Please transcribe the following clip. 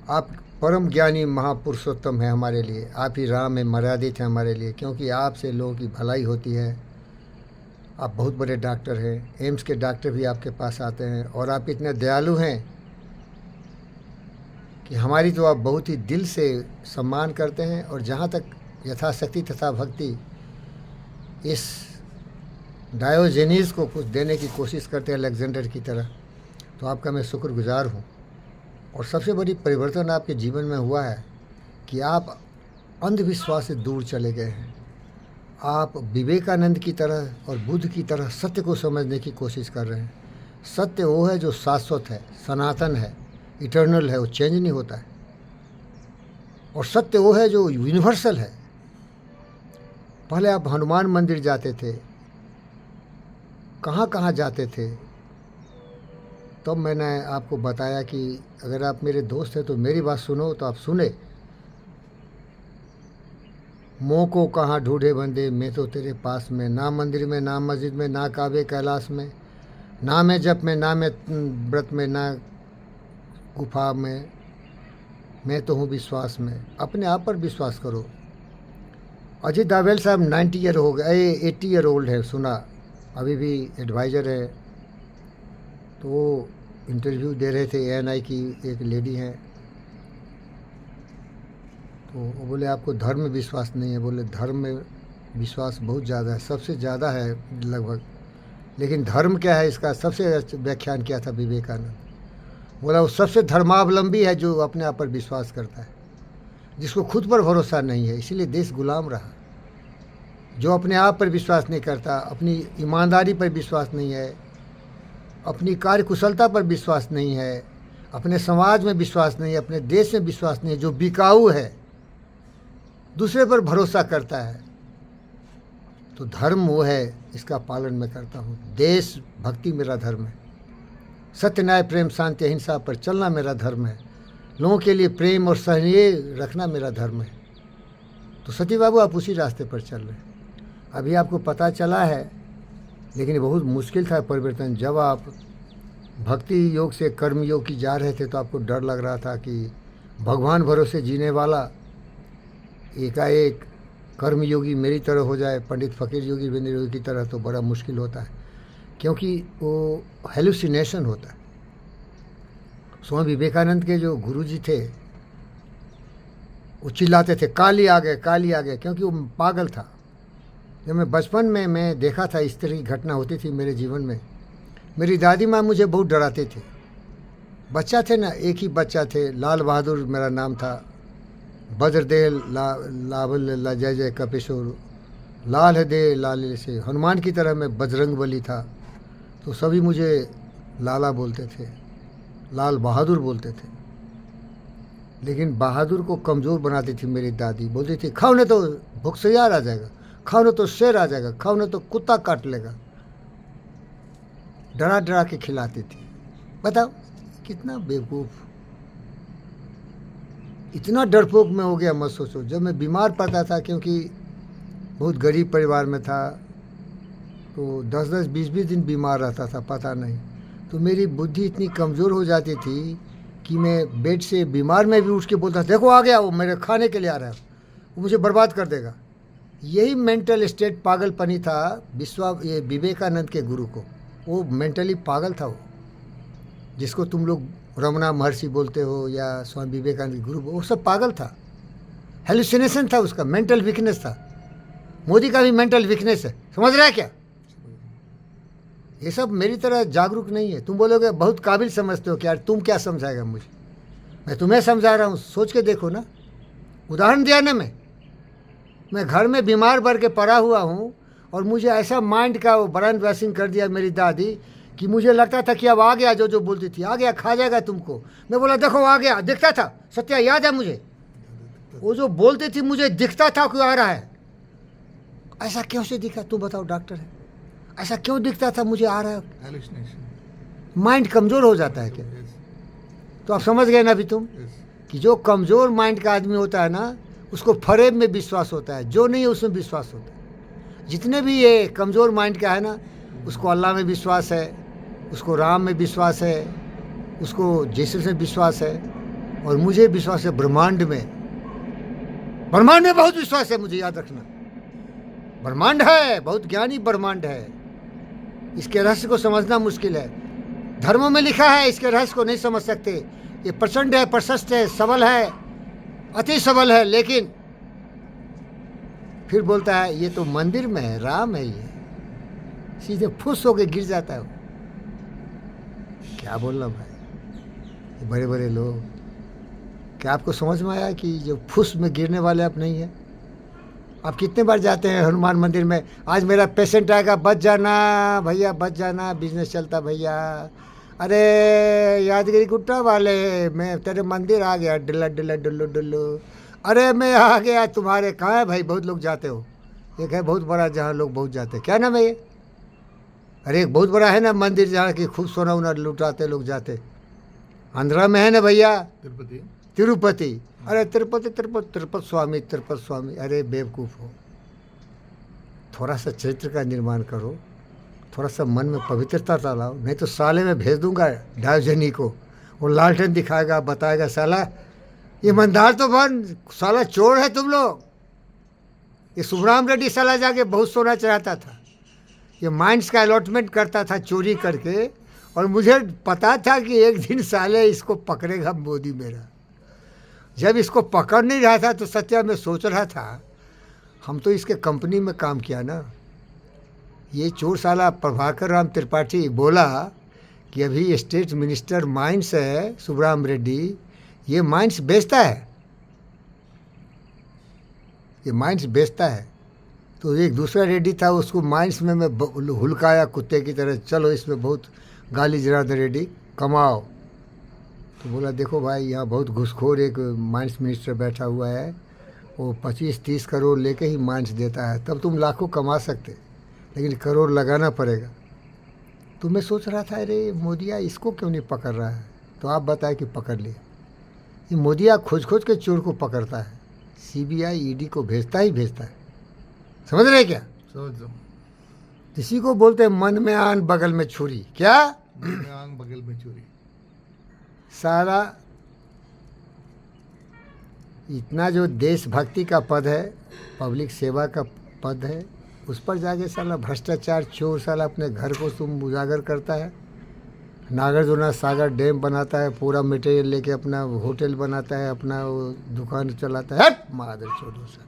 आप परम ज्ञानी महापुरुषोत्तम है हमारे लिए। आप ही राम में मर्यादित हैं हमारे लिए, क्योंकि आपसे लोगों की भलाई होती है। आप बहुत बड़े डॉक्टर हैं, एम्स के डॉक्टर भी आपके पास आते हैं, और आप इतने दयालु हैं कि हमारी तो आप बहुत ही दिल से सम्मान करते हैं। और जहाँ तक यथाशक्ति तथा भक्ति इस डायोजेनीस को कुछ देने की कोशिश करते हैं अलेक्जेंडर की तरह, तो आपका मैं शुक्रगुजार हूँ। और सबसे बड़ी परिवर्तन आपके जीवन में हुआ है कि आप अंधविश्वास से दूर चले गए हैं। आप विवेकानंद की तरह और बुद्ध की तरह सत्य को समझने की कोशिश कर रहे हैं। सत्य वो है जो शाश्वत है, सनातन है, इटर्नल है, वो चेंज नहीं होता है। और सत्य वो है जो यूनिवर्सल है। पहले आप हनुमान मंदिर जाते थे, कहाँ कहाँ जाते थे, तब मैंने आपको बताया कि अगर आप मेरे दोस्त हैं तो मेरी बात सुनो। तो आप सुने। मोह को कहाँ ढूंढे बंदे, मैं तो तेरे पास में, ना मंदिर में, ना मस्जिद में, ना काबे कैलाश में, ना मैं जप में, ना मैं व्रत में, ना गुफा में, मैं तो हूँ विश्वास में। अपने आप पर विश्वास करो। अजीत दावेल साहब 90 ईयर हो गए, 80 ईयर ओल्ड है, सुना, अभी भी एडवाइज़र है। तो वो इंटरव्यू दे रहे थे, ANI की एक लेडी हैं, तो वो बोले आपको धर्म में विश्वास नहीं है। बोले धर्म में विश्वास बहुत ज़्यादा है, सबसे ज़्यादा है लगभग। लेकिन धर्म क्या है, इसका सबसे व्याख्यान किया था विवेकानंद। बोला वो सबसे धर्मावलंबी है जो अपने आप पर विश्वास करता है, जिसको खुद पर भरोसा नहीं है, इसीलिए देश गुलाम रहा। जो अपने आप पर विश्वास नहीं करता, अपनी ईमानदारी पर विश्वास नहीं है, अपनी कार्यकुशलता पर विश्वास नहीं है, अपने समाज में विश्वास नहीं है, अपने देश में विश्वास नहीं है, जो बिकाऊ है, दूसरे पर भरोसा करता है, तो धर्म वो है, इसका पालन मैं करता हूँ। देश भक्ति मेरा धर्म है, सत्य न्याय प्रेम शांति अहिंसा पर चलना मेरा धर्म है, लोगों के लिए प्रेम और सहनीय रखना मेरा धर्म है। तो सती बाबू आप उसी रास्ते पर चल रहे हैं। अभी आपको पता चला है, लेकिन बहुत मुश्किल था परिवर्तन। जब आप भक्ति योग से कर्म योग की जा रहे थे तो आपको डर लग रहा था कि भगवान भरोसे जीने वाला एकाएक कर्म योगी मेरी तरह हो जाए, पंडित फ़कीर योगी वीरेंद्र योगी की तरह, तो बड़ा मुश्किल होता है, क्योंकि वो हेलुसिनेशन होता है। स्वामी विवेकानंद के जो गुरुजी थे वो चिल्लाते थे काली आ गए, काली आ गए, क्योंकि वो पागल था। जब मैं बचपन में मैं देखा था इस तरह की घटना होती थी मेरे जीवन में। मेरी दादी माँ मुझे बहुत डराते थे। बच्चा थे ना, एक ही बच्चा थे, लाल बहादुर मेरा नाम था, बज्रदेह लाल जय जय कपिशोर, लाल है दे लाल से, हनुमान की तरह मैं बजरंग बली था। तो सभी मुझे लाला बोलते थे, लाल बहादुर बोलते थे। लेकिन बहादुर को कमज़ोर बनाती थी मेरी दादी। बोलती थी खाओ न तो भुखसयार आ जाएगा, खाओ न तो शेर आ जाएगा, खाओ न तो कुत्ता काट लेगा। डरा डरा के खिलाती थी। बताओ कितना बेवकूफ़, इतना डरपोक में हो गया मत सोचो। जब मैं बीमार पड़ता था, क्योंकि बहुत गरीब परिवार में था, तो 10-10, 20-20 दिन बीमार रहता था, पता नहीं। तो मेरी बुद्धि इतनी कमज़ोर हो जाती थी कि मैं बेड से बीमार में भी उठ के बोलता देखो आ गया, वो मेरे खाने के लिए आ रहा है, वो मुझे बर्बाद कर देगा। यही मेंटल स्टेट पागलपनी था ये विवेकानंद के गुरु को। वो मेंटली पागल था, वो जिसको तुम लोग रमना महर्षि बोलते हो या स्वामी विवेकानंद के गुरु, वो सब पागल था। हेलुसिनेशन था उसका, मेंटल वीकनेस था। मोदी का भी मेंटल वीकनेस है, समझ रहा है क्या? ये सब मेरी तरह जागरूक नहीं है। तुम बोलोगे बहुत काबिल समझते हो क्या, तुम क्या समझाएगा मुझे? मैं तुम्हें समझा रहा हूँ, सोच के देखो ना। उदाहरण दिया ना, मैं घर में बीमार पड़ के पड़ा हुआ हूँ और मुझे ऐसा माइंड का वो ब्रेन वॉशिंग कर दिया मेरी दादी कि मुझे लगता था कि अब आ गया, जो बोलती थी आ गया, खा जाएगा तुमको। मैं बोला देखो आ गया, दिखता था। सत्या याद है मुझे, वो जो बोलती थी मुझे दिखता था कि आ रहा है। ऐसा क्यों से दिखा, तू बताओ, डॉक्टर है, ऐसा क्यों दिखता था मुझे आ रहा है? माइंड कमज़ोर हो जाता है क्या? तो आप समझ गए ना अभी तुम कि जो कमज़ोर माइंड का आदमी होता है ना, उसको फरेब में विश्वास होता है, जो नहीं है उसमें विश्वास होता है। जितने भी ये कमज़ोर माइंड का है ना, उसको अल्लाह में विश्वास है, उसको राम में विश्वास है, उसको जीसस में विश्वास है, और मुझे विश्वास है ब्रह्मांड में बहुत विश्वास है, मुझे याद रखना। ब्रह्मांड है, बहुत ज्ञानी ब्रह्मांड है, इसके रहस्य को समझना मुश्किल है। धर्मों में लिखा है, इसके रहस्य को नहीं समझ सकते। ये प्रचंड है, प्रशस्त है, सबल है, अति सबल है, लेकिन फिर बोलता है ये तो मंदिर में है, राम है, ये सीधे फुस होके गिर जाता है। क्या बोलना भाई, बड़े बड़े लोग, क्या आपको समझ में आया कि जो फुस में गिरने वाले आप नहीं हैं? आप कितने बार जाते हैं हनुमान मंदिर में, आज मेरा पेशेंट आएगा, बच जाना भैया, बच जाना, बिजनेस चलता भैया। अरे यादगिरी गुट्टा वाले, मैं तेरे मंदिर आ गया, डिल्ला डिल्ला डुल्लू डुल्लू, अरे मैं आ गया तुम्हारे। कहाँ है भाई? बहुत लोग जाते हो, एक है बहुत बड़ा जहाँ लोग बहुत जाते हैं, क्या नाम है ये? अरे एक बहुत बड़ा है ना मंदिर जहाँ की खूब सोना उना लुटाते लोग जाते, आंध्रा में है ना भैया, तिरुपति। अरे तिरुपति स्वामी। अरे बेवकूफ़ हो, थोड़ा सा चरित्र का निर्माण करो, थोड़ा सा मन में पवित्रता लाओ, नहीं तो साले में भेज दूंगा डायोजनी को, वो लालटेन दिखाएगा, बताएगा साला ईमानदार तो बन, साला चोर है तुम लोग। ये सुब्राम रेड्डी साला जाके बहुत सोना चढ़ाता था, ये माइंस का अलॉटमेंट करता था चोरी करके, और मुझे पता था कि एक दिन साले इसको पकड़ेगा मोदी मेरा। जब इसको पकड़ नहीं रहा था तो सत्या में सोच रहा था, हम तो इसके कंपनी में काम किया ना। ये चोर साला प्रभाकर राम त्रिपाठी बोला कि अभी स्टेट मिनिस्टर माइंस है सुब्राम रेड्डी, ये माइंस बेचता है, ये माइंस बेचता है। तो एक दूसरा रेड्डी था, उसको माइंस में मैं हुलकाया कुत्ते की तरह, चलो इसमें बहुत गाली जनार्दन रेड्डी कमाओ। तो बोला देखो भाई, यहाँ बहुत घुसखोर एक माइंस मिनिस्टर बैठा हुआ है, वो 25-30 करोड़ लेके ही माइंस देता है, तब तुम लाखों कमा सकते, लेकिन करोड़ लगाना पड़ेगा। तो मैं सोच रहा था अरे मोदिया इसको क्यों नहीं पकड़ रहा है? तो आप बताए कि पकड़ लिया। ये मोदिया खोज खोज के चोर को पकड़ता है, सीबीआई ईडी को भेजता ही भेजता है। समझ रहे क्या? समझ। इसी को बोलते हैं मन में आन बगल में छुरी। क्या? मन में आन बगल में छुरी। सारा इतना जो देशभक्ति का पद है, पब्लिक सेवा का पद है, उस पर जाके साला भ्रष्टाचार चोर साला अपने घर को तुम उजागर करता है। नागार्जुन सागर डैम बनाता है, पूरा मटेरियल लेके अपना होटल बनाता है, अपना वो दुकान चलाता है। मादर चोदो सा